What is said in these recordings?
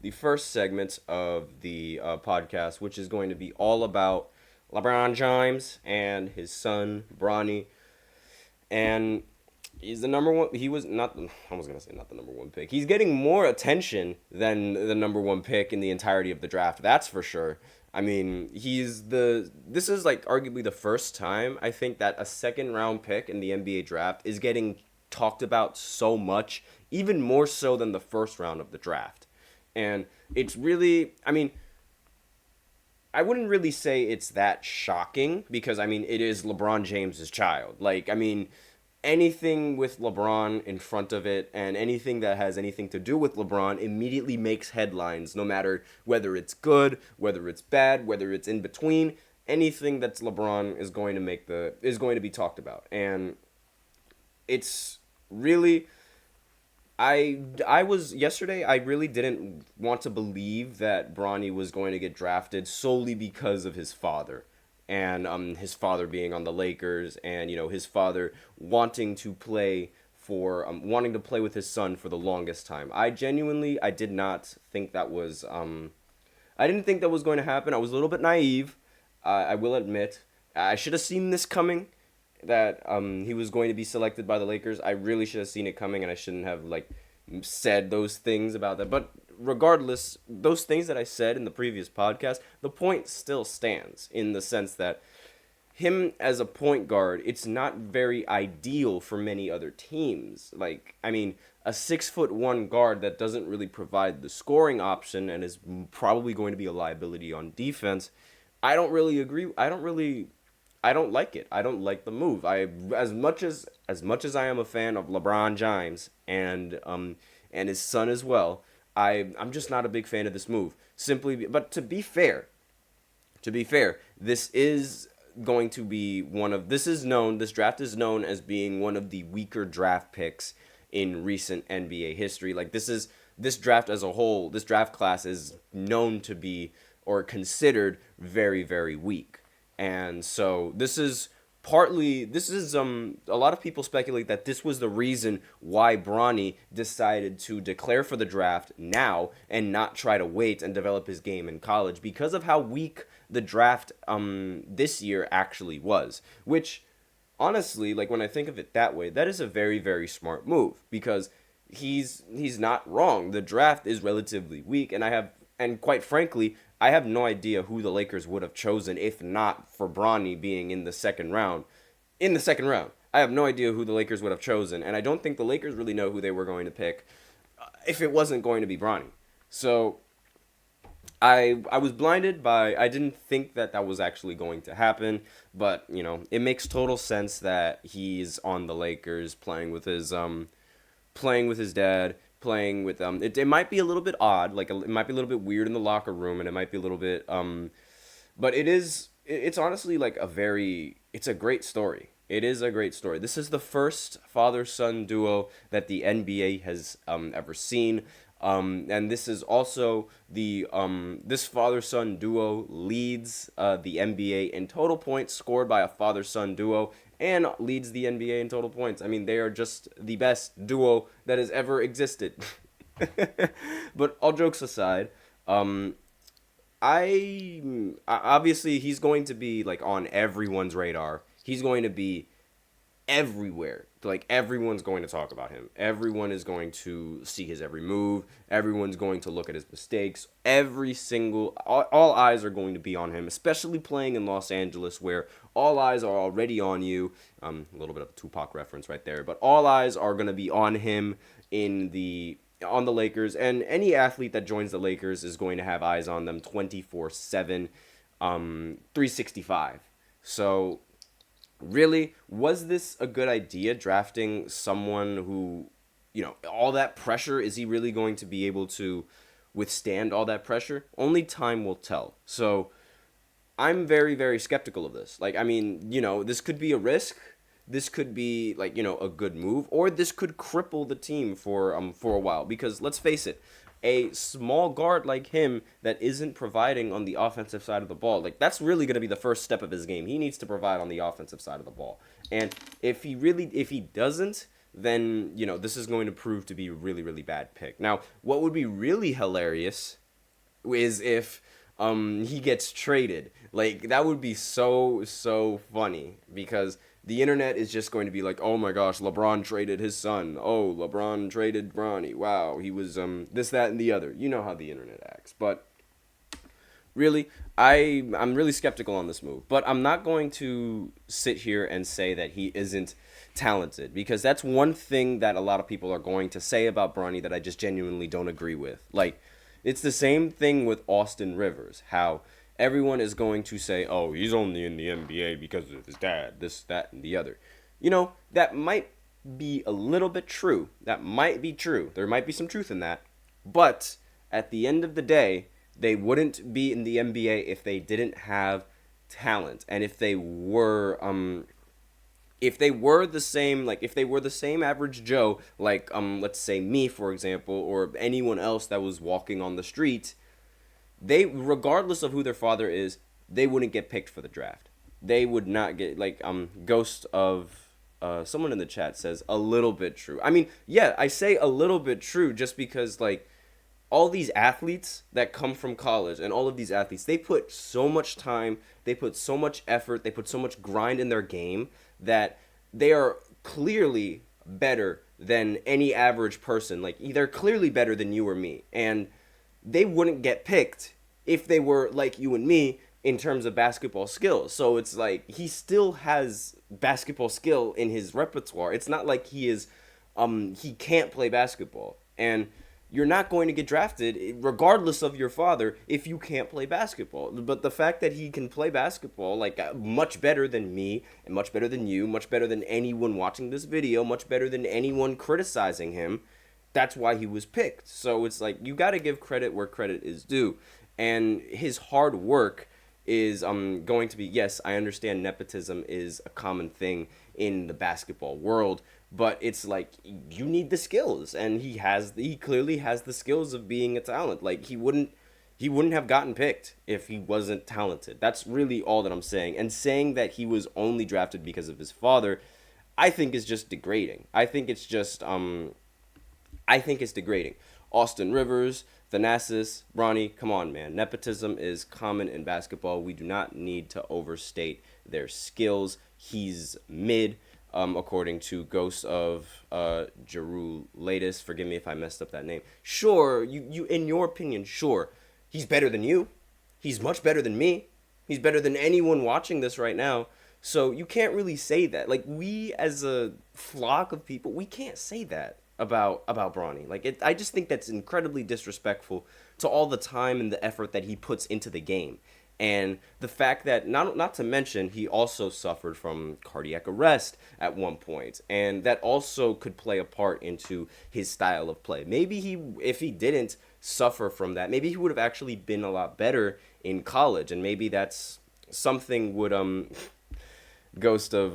the first segment of the podcast, which is going to be all about LeBron James and his son Bronny. And he's the number one. He was not. I was gonna say not the number one pick. He's getting more attention than the number one pick in the entirety of the draft. That's for sure. I mean, he's the. This is like arguably the first time I think that a second round pick in the NBA draft is getting talked about so much, even more so than the first round of the draft. And it's really. I mean, I wouldn't really say it's that shocking because I mean it is LeBron James's child. Like I mean anything with LeBron in front of it and anything that has anything to do with LeBron immediately makes headlines no matter whether it's good, whether it's bad, whether it's in between. Anything that's LeBron is going to is going to be talked about. And it's really I was yesterday. I really didn't want to believe that Bronny was going to get drafted solely because of his father, and his father being on the Lakers, and his father wanting to play with his son for the longest time. I did not think that was I didn't think that was going to happen. I was a little bit naive. I will admit. I should have seen this coming that he was going to be selected by the Lakers. I really should have seen it coming, and I shouldn't have said those things about that. But regardless, those things that I said in the previous podcast, the point still stands in the sense that him as a point guard, it's not very ideal for many other teams. Like, I mean, a 6'1" guard that doesn't really provide the scoring option and is probably going to be a liability on defense. I don't really agree. I don't like it. I don't like the move. As much as I am a fan of LeBron James and his son as well, I'm just not a big fan of this move. But to be fair, this is going to be this draft is known as being one of the weaker draft picks in recent NBA history. Like this draft as a whole, this draft class is known to be or considered very, very weak. And so a lot of people speculate that this was the reason why Bronny decided to declare for the draft now and not try to wait and develop his game in college because of how weak the draft this year actually was, which honestly, like when I think of it that way, that is a very, very smart move because he's not wrong. The draft is relatively weak, and quite frankly, I have no idea who the Lakers would have chosen if not for Bronny being in the second round. I have no idea who the Lakers would have chosen, and I don't think the Lakers really know who they were going to pick if it wasn't going to be Bronny. So I was blinded by I didn't think that was actually going to happen, but it makes total sense that he's on the Lakers playing with his dad, playing with it might be a little bit odd, it might be a little bit weird in the locker room, and it might be a little bit but it's honestly it's a great story. It is a great story. This is the first father-son duo that the NBA has ever seen. And this is also this father-son duo leads the NBA in total points scored by a father-son duo and leads the NBA in total points. I mean, they are just the best duo that has ever existed. But all jokes aside, obviously he's going to be on everyone's radar. He's going to be everywhere. Everyone's going to talk about him. Everyone is going to see his every move. Everyone's going to look at his mistakes. All eyes are going to be on him, especially playing in Los Angeles where all eyes are already on you. A little bit of a Tupac reference right there, but all eyes are going to be on him on the Lakers, and any athlete that joins the Lakers is going to have eyes on them 24/7, 365. So really, was this a good idea, drafting someone who, all that pressure? Is he really going to be able to withstand all that pressure? Only time will tell. So I'm very, very skeptical of this. This could be a risk. This could be a good move, or this could cripple the team for a while. Because let's face it, a small guard like him that isn't providing on the offensive side of the ball, that's really going to be the first step of his game. He needs to provide on the offensive side of the ball. And if he doesn't, then, this is going to prove to be a really, really bad pick. Now, what would be really hilarious is if he gets traded. Like, that would be so funny, because the internet is just going to be like, oh my gosh, LeBron traded his son. Oh, LeBron traded Bronny. Wow, he was this, that, and the other. You know how the internet acts. But really, I'm really skeptical on this move. But I'm not going to sit here and say that he isn't talented, because that's one thing that a lot of people are going to say about Bronny that I just genuinely don't agree with. Like, it's the same thing with Austin Rivers, how everyone is going to say, oh, he's only in the NBA because of his dad, this, that, and the other. That might be a little bit true. That might be true. There might be some truth in that. But at the end of the day, they wouldn't be in the NBA if they didn't have talent. And if they were the same average Joe, like let's say me, for example, or anyone else that was walking on the street, they, regardless of who their father is, they wouldn't get picked for the draft. They would not get, like, Ghost of someone in the chat says a little bit true. I mean, yeah, I say a little bit true just because, like, all these athletes that come from college, and all of these athletes, they put so much time, they put so much effort, they put so much grind in their game that they are clearly better than any average person. Like, they're clearly better than you or me. And they wouldn't get picked if they were like you and me in terms of basketball skills. So it's like, he still has basketball skill in his repertoire. It's not like he can't play basketball. And you're not going to get drafted, regardless of your father, if you can't play basketball. But the fact that he can play basketball, like, much better than me, and much better than you, much better than anyone watching this video, much better than anyone criticizing him, that's why he was picked. So it's like, you got to give credit where credit is due. And his hard work is going to be, yes, I understand nepotism is a common thing in the basketball world, but it's like, you need the skills, and he clearly has the skills of being a talent. Like, he wouldn't have gotten picked if he wasn't talented. That's really all that I'm saying. And saying that he was only drafted because of his father, I think is just degrading. I think it's degrading. Austin Rivers, Thanasis, Bronny, come on, man. Nepotism is common in basketball. We do not need to overstate their skills. He's mid, according to Ghost of JioSaavn. Forgive me if I messed up that name. Sure, you in your opinion, sure, he's better than you. He's much better than me. He's better than anyone watching this right now. So you can't really say that. Like, we as a flock of people, we can't say that about Bronny. Like, I just think that's incredibly disrespectful to all the time and the effort that he puts into the game. And the fact that, not to mention, he also suffered from cardiac arrest at one point, and that also could play a part into his style of play. Maybe if he didn't suffer from that, maybe he would have actually been a lot better in college, and maybe that's something would Ghost of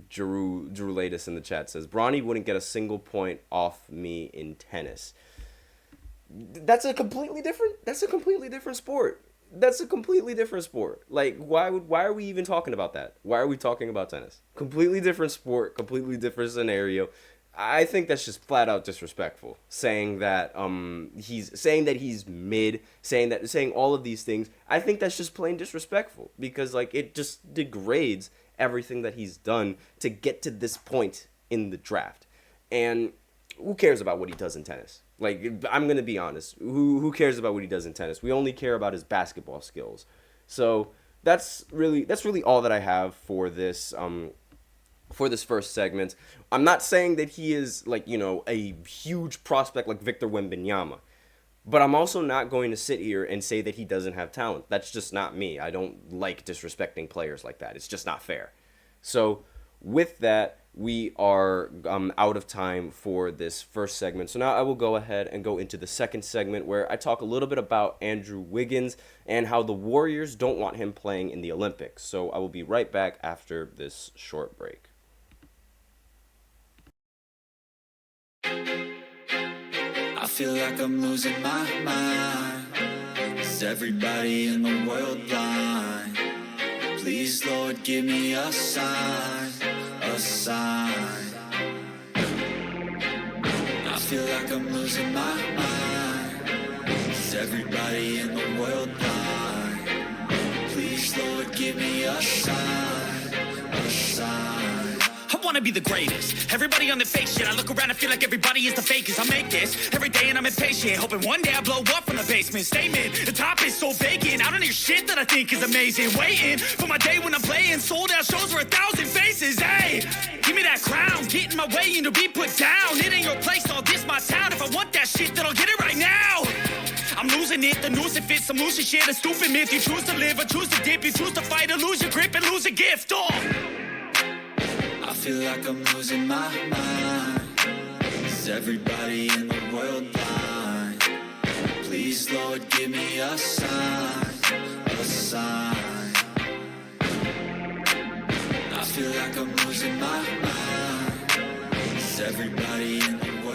Drew Latest in the chat says, Bronny wouldn't get a single point off me in tennis. That's a completely different sport. That's a completely different sport. Like, why are we even talking about that? Why are we talking about tennis? Completely different sport, completely different scenario. I think that's just flat out disrespectful. Saying that he's mid, saying all of these things. I think that's just plain disrespectful, because, like, it just degrades everything that he's done to get to this point in the draft. And who cares about what he does in tennis? Like, I'm going to be honest. Who cares about what he does in tennis? We only care about his basketball skills. So that's really all that I have for this first segment. I'm not saying that he is, like, a huge prospect like Victor Wembanyama. But I'm also not going to sit here and say that he doesn't have talent. That's just not me. I don't like disrespecting players like that. It's just not fair. So with that, we are out of time for this first segment. So now I will go ahead and go into the second segment, where I talk a little bit about Andrew Wiggins and how the Warriors don't want him playing in the Olympics. So I will be right back after this short break. I feel like I'm losing my mind. Is everybody in the world blind? Please, Lord, give me a sign, a sign. feel like I'm losing my mind. Is everybody in the world blind? Please, Lord, give me a sign, a sign. I wanna be the greatest. Everybody on the fake shit. I look around and feel like everybody is the fakest. I make this every day and I'm impatient, hoping one day I blow up from the basement. Statement, the top is so vacant. I don't hear shit that I think is amazing. Waiting for my day when I'm playing sold out shows for 1,000 faces. Hey, give me that crown, get in my way and to be put down. It ain't your place, all this my town. If I want that shit, then I'll get it right now. I'm losing it, the noose it fits, some losing shit, a stupid myth. You choose to live or choose to dip, you choose to fight or lose your grip and lose a gift. Oh. I feel like I'm losing my mind. Is everybody in the world blind? Please, Lord, give me a sign, a sign. I feel like I'm losing my mind. Is everybody in the world